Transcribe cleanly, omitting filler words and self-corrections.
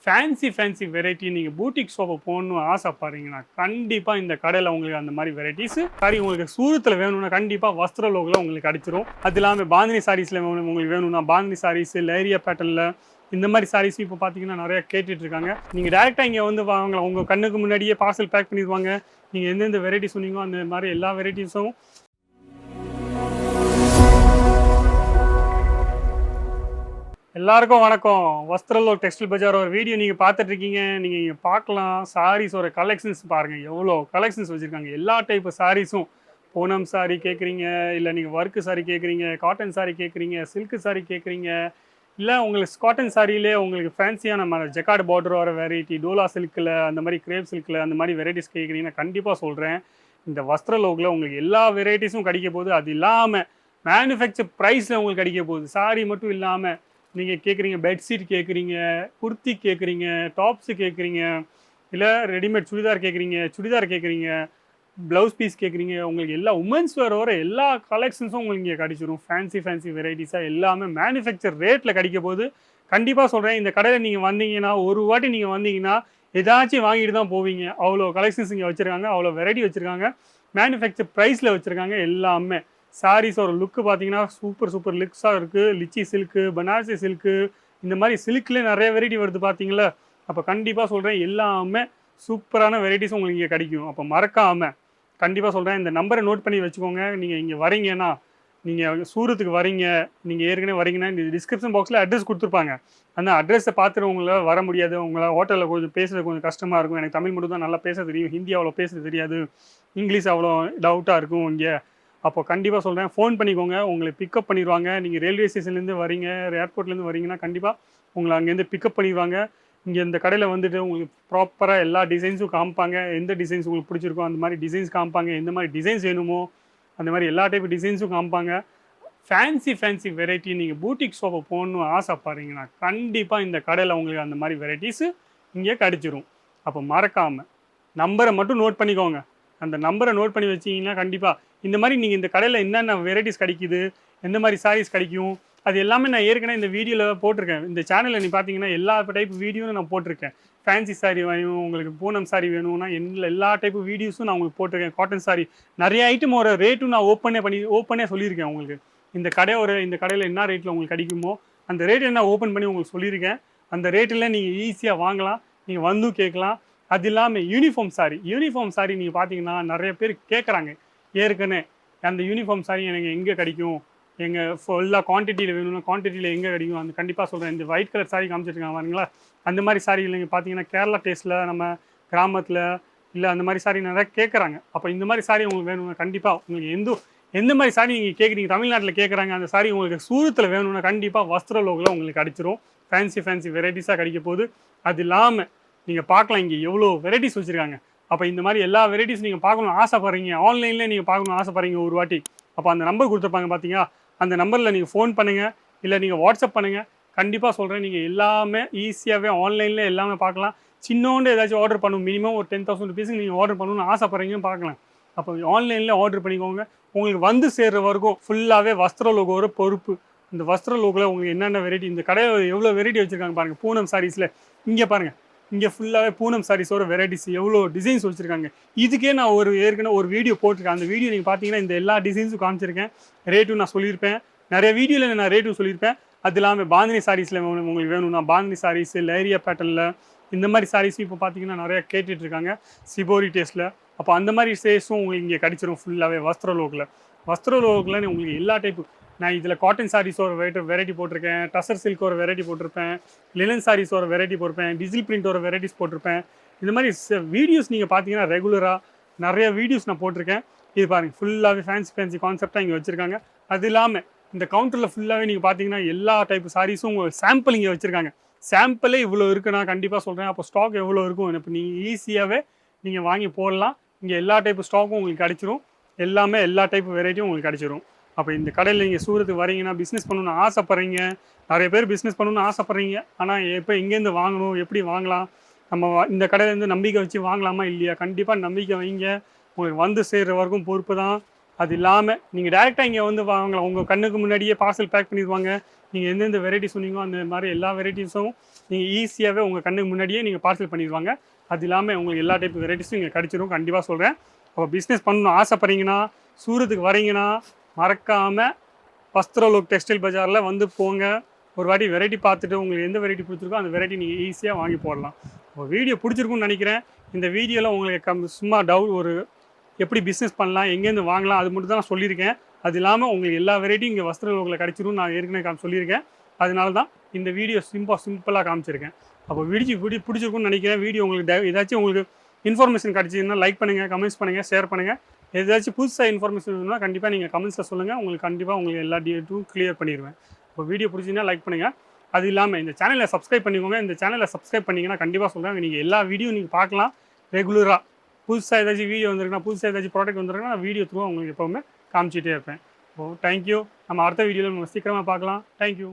Fancy variety நீங்கள் பூட்டிக் ஷாப்பை போகணுன்னு ஆசைப்படுறீங்கன்னா கண்டிப்பாக இந்த கடையில் உங்களுக்கு அந்த மாதிரி வெரைட்டிஸ் சாரி உங்களுக்கு சூரத்தில் வேணும்னா கண்டிப்பாக வஸ்திரலோகில் உங்களுக்கு கிடைச்சிரும். அது இல்லாமல் பாந்தினி சாரீஸில் உங்களுக்கு வேணும்னா பாந்தினி சாரீஸ் லேரியா பேட்டர்னில் இந்த மாதிரி சாரீஸ் இப்போ பார்த்தீங்கன்னா நிறையா கேட்டுட்டு இருக்காங்க. நீங்கள் டேரெக்டாக இங்கே வந்து வாங்கலாம். உங்கள் கண்ணுக்கு முன்னாடியே பார்சல் பேக் பண்ணிடுவாங்க. நீங்கள் எந்தெந்த வெரைட்டி சொன்னீங்களோ அந்த மாதிரி எல்லா வெரைட்டிஸும். எல்லாருக்கும் வணக்கம். வஸ்திரலோக் டெக்ஸ்டைல் பஜார் ஒரு வீடியோ நீங்கள் பார்த்துட்டு இருக்கீங்க. நீங்கள் இங்கே பார்க்கலாம் சாரீஸோட கலெக்ஷன்ஸ் பாருங்கள், எவ்வளோ கலெக்ஷன்ஸ் வச்சுருக்காங்க. எல்லா டைப்பு சாரீஸும் பூனம் சாரீ கேட்குறீங்க, இல்லை நீங்கள் ஒர்க்கு சாரீ கேட்குறீங்க, காட்டன் சாரீ கேட்குறீங்க, சில்க்கு சாரீ கேட்குறீங்க, இல்லை உங்களுக்கு காட்டன் சாரியிலே உங்களுக்கு ஃபேன்சியான ஜெக்கார்டு பார்டர் வர வெரைட்டி டோலா சில்கில் அந்த மாதிரி கிரேப் சில்கில் அந்த மாதிரி வெரைட்டிஸ் கேட்குறீங்கன்னா கண்டிப்பாக சொல்கிறேன். இந்த வஸ்திரலோகில் உங்களுக்கு எல்லா வெரைட்டிஸும் கிடைக்க போகுது. அது இல்லாமல் மேனுஃபேக்சர் ப்ரைஸில் உங்களுக்கு கிடைக்க போகுது. சாரீ மட்டும் இல்லாமல் நீங்கள் கேட்குறீங்க பெட்ஷீட் கேட்குறீங்க, குர்த்தி கேட்குறீங்க, டாப்ஸு கேட்குறீங்க, இல்லை ரெடிமேட் சுடிதார் கேட்குறீங்க, ப்ளவுஸ் பீஸ் கேட்குறீங்க, உங்களுக்கு எல்லா உமன்ஸ் வேர் வர எல்லா கலெக்ஷன்ஸும் உங்களுக்கு இங்கே கிடைச்சிரும். ஃபேன்சி வெரைட்டிஸாக எல்லாமே மேனுஃபேக்சர் ரேட்டில் கிடைக்க போது. கண்டிப்பாக சொல்கிறேன், இந்த கடையில் நீங்கள் வந்தீங்கன்னா ஒரு வாட்டி நீங்கள் வந்தீங்கன்னா ஏதாச்சும் வாங்கிட்டு தான் போவீங்க. அவ்வளோ கலெக்ஷன்ஸ் இங்கே வச்சுருக்காங்க, அவ்வளோ வெரைட்டி வச்சுருக்காங்க, மேனுஃபேக்சர் ப்ரைஸில் வச்சுருக்காங்க. எல்லாமே சாரீஸோட லுக்கு பார்த்தீங்கன்னா சூப்பர் லுக்ஸாக இருக்குது. லிச்சி சில்க்கு, பனாரசி சில்க்கு, இந்த மாதிரி சில்க்லேயே நிறைய வெரைட்டி வருது பார்த்தீங்களா. அப்போ கண்டிப்பாக சொல்கிறேன் எல்லாமே சூப்பரான வெரைட்டிஸ் உங்களுக்கு இங்கே கிடைக்கும். அப்போ மறக்காமல் கண்டிப்பாக சொல்கிறேன், இந்த நம்பரை நோட் பண்ணி வச்சுக்கோங்க. நீங்கள் இங்கே வரீங்கன்னா, நீங்கள் சூரத்துக்கு வரீங்க, நீங்கள் ஏற்கனவே வரீங்கன்னா இந்த டிஸ்கிரிப்ஷன் பாக்ஸில் அட்ரஸ் கொடுத்துருப்பாங்க. அந்த அட்ரஸை பார்த்துட்டு உங்களால் வர முடியாது, உங்களை ஹோட்டலில் கொஞ்சம் பேசுகிறது கொஞ்சம் கஷ்டமாக இருக்கும். எனக்கு தமிழ் மட்டும் தான் நல்லா பேச தெரியும், ஹிந்தி அவ்வளோ பேச தெரியாது, இங்கிலீஷ் அவ்வளோ டவுட்டாக இருக்கும் இங்கே. அப்போ கண்டிப்பாக சொல்கிறேன், ஃபோன் பண்ணிக்கோங்க, உங்களை பிக்கப் பண்ணிடுவாங்க. நீங்கள் ரயில்வே ஸ்டேஷன்லேருந்து வரீங்க, ஏர்போர்ட்லேருந்து வரீங்கன்னா கண்டிப்பாக உங்களை அங்கேருந்து பிக்கப் பண்ணிடுவாங்க. இங்கே இந்த கடையில் வந்துட்டு உங்களுக்கு ப்ராப்பராக எல்லா டிசைன்ஸும் காமிப்பாங்க. எந்த டிசைன்ஸ் உங்களுக்கு பிடிச்சிருக்கோ அந்த மாதிரி டிசைன்ஸ் காமிப்பாங்க. எந்த மாதிரி டிசைன்ஸ் வேணுமோ அந்த மாதிரி எல்லா டைப் டிசைன்ஸும் காமிப்பாங்க. ஃபேன்சி வெரைட்டி நீங்கள் பூட்டிக் ஷாப்பை போகணுன்னு ஆசைப்படுறீங்கன்னா கண்டிப்பாக இந்த கடையில் உங்களுக்கு அந்த மாதிரி வெரைட்டிஸு இங்கே கிடச்சிரும். அப்போ மறக்காமல் நம்பரை மட்டும் நோட் பண்ணிக்கோங்க. அந்த நம்பரை நோட் பண்ணி வச்சிங்கன்னா கண்டிப்பாக இந்த மாதிரி நீங்கள் இந்த கடையில் என்னென்ன வெரைட்டிஸ் கிடைக்குது, எந்த மாதிரி சாரீஸ் கிடைக்கும், அது எல்லாமே நான் ஏற்கனவே இந்த வீடியோவில் போட்டிருக்கேன். இந்த சேனலில் நீ பார்த்தீங்கன்னா எல்லா டைப் வீடியோவும் நான் போட்டிருக்கேன். ஃபேன்சி சாரீ வேணும், உங்களுக்கு பூனம் சாரீ வேணும்னா எல்லா டைப்பு வீடியோஸும் நான் உங்களுக்கு போட்டிருக்கேன். காட்டன் சாரீ நிறைய ஐட்டமோட ரேட்டும் நான் ஓப்பனே சொல்லியிருக்கேன் உங்களுக்கு. இந்த கடையில் என்ன ரேட்டில் உங்களுக்கு கிடைக்குமோ அந்த ரேட்டை நான் ஓப்பன் பண்ணி உங்களுக்கு சொல்லியிருக்கேன். அந்த ரேட்டில் நீங்கள் ஈஸியாக வாங்கலாம், நீங்கள் வந்தும் கேட்கலாம். அது இல்லாமல் யூனிஃபார்ம் சாரீ நீங்கள் பார்த்தீங்கன்னா நிறைய பேர் கேட்குறாங்க. ஏற்கனவே அந்த யூனிஃபார்ம் சாரீ எனக்கு எங்கே கிடைக்கும், எங்கள் ஃபுல்லாக குவான்டிட்டியில் வேணும்னா குவான்டிட்டியில் எங்கே கிடைக்கும், அந்த கண்டிப்பாக சொல்கிறேன். இந்த ஒயிட் கலர் சாரீ காமிச்சிருக்காங்க பாருங்களா, அந்த மாதிரி சாரீகள் நீங்கள் பார்த்தீங்கன்னா கேரளா டேஸ்ட்டில் நம்ம கிராமத்தில் இல்லை அந்த மாதிரி சாரீ நிறையா கேட்குறாங்க. அப்போ இந்த மாதிரி சாரீ உங்களுக்கு வேணும்னா கண்டிப்பாக உங்களுக்கு எந்த மாதிரி சாரீ நீங்கள் கேட்குறீங்க தமிழ்நாட்டில் கேட்குறாங்க அந்த சாரீ உங்களுக்கு சூரத்தில் வேணும்னா கண்டிப்பாக வஸ்திரலோகில் உங்களுக்கு கிடைச்சிரும். ஃபேன்சி வெரைட்டிஸாக கிடைக்க போகுது. அது இல்லாமல் நீங்கள் பார்க்கலாம் இங்கே எவ்வளோ வெரைட்டிஸ் வச்சுருக்காங்க. அப்போ இந்த மாதிரி எல்லா வெரைட்டிஸ் நீங்கள் பார்க்கணும்னு ஆசைப்படுறீங்க, ஆன்லைனில் நீங்கள் பார்க்கணும்னு ஆசைப்படுறீங்க ஒரு வாட்டி, அப்போ அந்த நம்பர் கொடுத்துருப்பாங்க பார்த்தீங்களா, அந்த நம்பரில் நீங்கள் ஃபோன் பண்ணுங்கள், இல்லை நீங்கள் வாட்ஸ்அப் பண்ணுங்கள். கண்டிப்பாக சொல்கிறேன், நீங்கள் எல்லாமே ஈஸியாகவே ஆன்லைனில் எல்லாமே பார்க்கலாம். சின்னோண்டு ஏதாச்சும் ஆர்டர் பண்ணணும், மினிமம் ஒரு 10,000 ருபீஸுக்கு நீங்கள் ஆர்டர் பண்ணணும்னு ஆசைப்படுறீங்கன்னு பார்க்கலாம். அப்போ ஆன்லைனில் ஆர்டர் பண்ணிக்கோங்க. உங்களுக்கு வந்து சேர்கிற வரைக்கும் ஃபுல்லாகவே வஸ்திரலோகோட பொறுப்பு. இந்த வஸ்திரலோகில் உங்களுக்கு என்னென்ன வெரைட்டி, இந்த கடையில் எவ்வளோ வெரைட்டி வச்சுருக்காங்க பாருங்கள். பூனம் சாரீஸில் இங்கே பாருங்கள், இங்கே ஃபுல்லாகவே பூனம் சாரீஸோட வெரைட்டிஸ் எவ்வளோ டிசைன்ஸ் வச்சுருக்காங்க. இதுக்கே நான் ஏற்கனவே ஒரு வீடியோ போட்டிருக்கேன். அந்த வீடியோ நீங்கள் பார்த்தீங்கன்னா இந்த எல்லா டிசைன்ஸும் காமிச்சிருக்கேன், ரேட்டும் நான் சொல்லியிருப்பேன். நிறைய வீடியோவில் நான் ரேட்டும் சொல்லியிருப்பேன். அது இல்லாமல் பாந்தினி சாரீஸில் உங்களுக்கு வேணும்னா பாந்தினி சாரீஸு லேரியா பேட்டர்னில் இந்த மாதிரி சாரீஸும் இப்போ பார்த்தீங்கன்னா நிறையா கேட்டுட்ருக்காங்க சிபோரி டேஸ்ட்டில். அப்போ அந்த மாதிரி சேஸும் உங்களுக்கு இங்கே கிடச்சிரும் ஃபுல்லாகவே வஸ்திரலோகில் உங்களுக்கு எல்லா டைப்பு. நான் இதில் காட்டன் சாரீஸ் ஒரு வெரைட்டி போட்டிருக்கேன், டசர் சில்க் ஒரு வெரைட்டி போட்டிருப்பேன், லினன் சாரீஸ் ஒரு வெரைட்டி போட்டிருப்பேன், டிஜிட்டல் பிரிண்ட் ஒரு வெரைட்டிஸ் போட்டிருப்பேன். இந்த மாதிரி வீடியோஸ் நீங்கள் பார்த்தீங்கன்னா ரெகுலராக நிறைய வீடியோஸ் நான் போட்டிருக்கேன். இது பாருங்கள் ஃபுல்லாகவே ஃபேன்சி கான்செப்டாக இங்கே வச்சுருக்காங்க. அது இல்லாமல் இந்த கவுண்டரில் ஃபுல்லாகவே நீங்கள் பார்த்தீங்கன்னா எல்லா டைப்பு சாரீஸும் உங்கள் சாம்பிள் இங்கே வச்சுருக்காங்க. சாம்பிளே இவ்வளோ இருக்குன்னா கண்டிப்பாக சொல்கிறேன். அப்போ ஸ்டாக் எவ்வளோ இருக்கும், இப்போ நீங்கள் ஈஸியாகவே நீங்கள் வாங்கி போடலாம். இங்கே எல்லா டைப்பு ஸ்டாக்கும் உங்களுக்கு கிடச்சிரும். எல்லா டைப்பு வெரைட்டியும் உங்களுக்கு கிடச்சிரும். அப்போ இந்த கடையில் நீங்கள் சூரத்துக்கு வரீங்கன்னா பிஸ்னஸ் பண்ணணும்னு ஆசைப்பட்றீங்க, நிறைய பேர் பிஸ்னஸ் பண்ணணும்னு ஆசைப்பட்றீங்க. ஆனால் எப்போ எங்கேருந்து வாங்கணும், எப்படி வாங்கலாம், நம்ம இந்த கடையிலேருந்து நம்பிக்கை வச்சு வாங்கலாமா இல்லையா, கண்டிப்பாக நம்பிக்கை வைங்க. உங்களுக்கு வந்து சேர்கிற வரைக்கும் பொறுப்பு தான். அது இல்லாமல் நீங்கள் டேரெக்டாக இங்கே வந்து வாங்கலாம். உங்கள் கண்ணுக்கு முன்னாடியே பார்சல் பேக் பண்ணிடுவாங்க. நீங்கள் எந்தெந்த வெரைட்டி சொன்னீங்களோ அந்த மாதிரி எல்லா வெரைட்டிஸும் நீங்கள் ஈஸியாகவே உங்கள் கண்ணுக்கு முன்னாடியே நீங்கள் பார்சல் பண்ணிடுவாங்க. அது இல்லாமல் உங்களுக்கு எல்லா டைப் வெரைட்டிஸும் இங்கே கிடச்சிரும். கண்டிப்பாக சொல்கிறேன். அப்போ பிஸ்னஸ் பண்ணணும் ஆசைப்பட்றீங்கன்னா, சூரத்துக்கு வரீங்கன்னா மறக்காமல் வஸ்திரலோக் டெக்ஸ்டைல் பஜாரில் வந்து போங்க. ஒரு வாட்டி வெரைட்டி பார்த்துட்டு உங்களுக்கு எந்த வெரைட்டி பிடிச்சிருக்கோ அந்த வெரைட்டி நீங்கள் ஈஸியாக வாங்கி போடலாம். இப்போ வீடியோ பிடிச்சிருக்குன்னு நினைக்கிறேன். இந்த வீடியோவில் உங்களுக்கு சும்மா ஒரு எப்படி பிஸ்னஸ் பண்ணலாம், எங்கேருந்து வாங்கலாம், அது மட்டும் தான் நான் சொல்லியிருக்கேன். அது இல்லாமல் உங்களுக்கு எல்லா வெரைட்டியும் இங்கே வஸ்திரலோகில் கிடச்சிரும் நான் ஏற்கனவே சொல்லியிருக்கேன். அதனால தான் இந்த வீடியோ சிம்பிளாக காமிச்சிருக்கேன். அப்போ வீடியோ பிடிச்சிருக்குன்னு நினைக்கிறேன். வீடியோ உங்களுக்கு ஏதாச்சும் உங்களுக்கு இன்ஃபர்மேஷன் கிடச்சிதுன்னா லைக் பண்ணுங்கள், கமெண்ட்ஸ் பண்ணுங்கள், ஷேர் பண்ணுங்கள். ஏதாச்சும் புதுசாக இன்ஃபர்மேஷன் வேணும்னா கண்டிப்பாக நீங்கள் கமெண்ட்ஸில் சொல்லுங்கள். உங்களுக்கு கண்டிப்பாக உங்களுக்கு எல்லா டீட்டெயிலும் கிளியர் பண்ணிடுவேன். இப்போ வீடியோ பிடிச்சிங்கன்னா லைக் பண்ணுங்கள். அது இல்லாமல் இந்த சேனலை சப்ஸ்கிரைப் பண்ணிக்கோங்க. இந்த சேனலை சப்ஸ்கிரைப் பண்ணிங்கன்னா கண்டிப்பாக சொல்கிறேன் நீங்கள் எல்லா வீடியோ நீங்கள் பார்க்கலாம் ரெகுலராக. புதுசாக ஏதாச்சும் வீடியோ வந்திருக்குன்னா, புதுசாக ஏதாச்சும் ப்ராடக்ட் வந்திருக்குன்னா நான் வீடியோ த்ரூ உங்களுக்கு எப்போவுமே காமிச்சிட்டே இருப்பேன். தேங்க்யூ. நம்ம அடுத்த வீடியோவில் நம்ம சீக்கிரமாக பார்க்கலாம். தேங்க்யூ.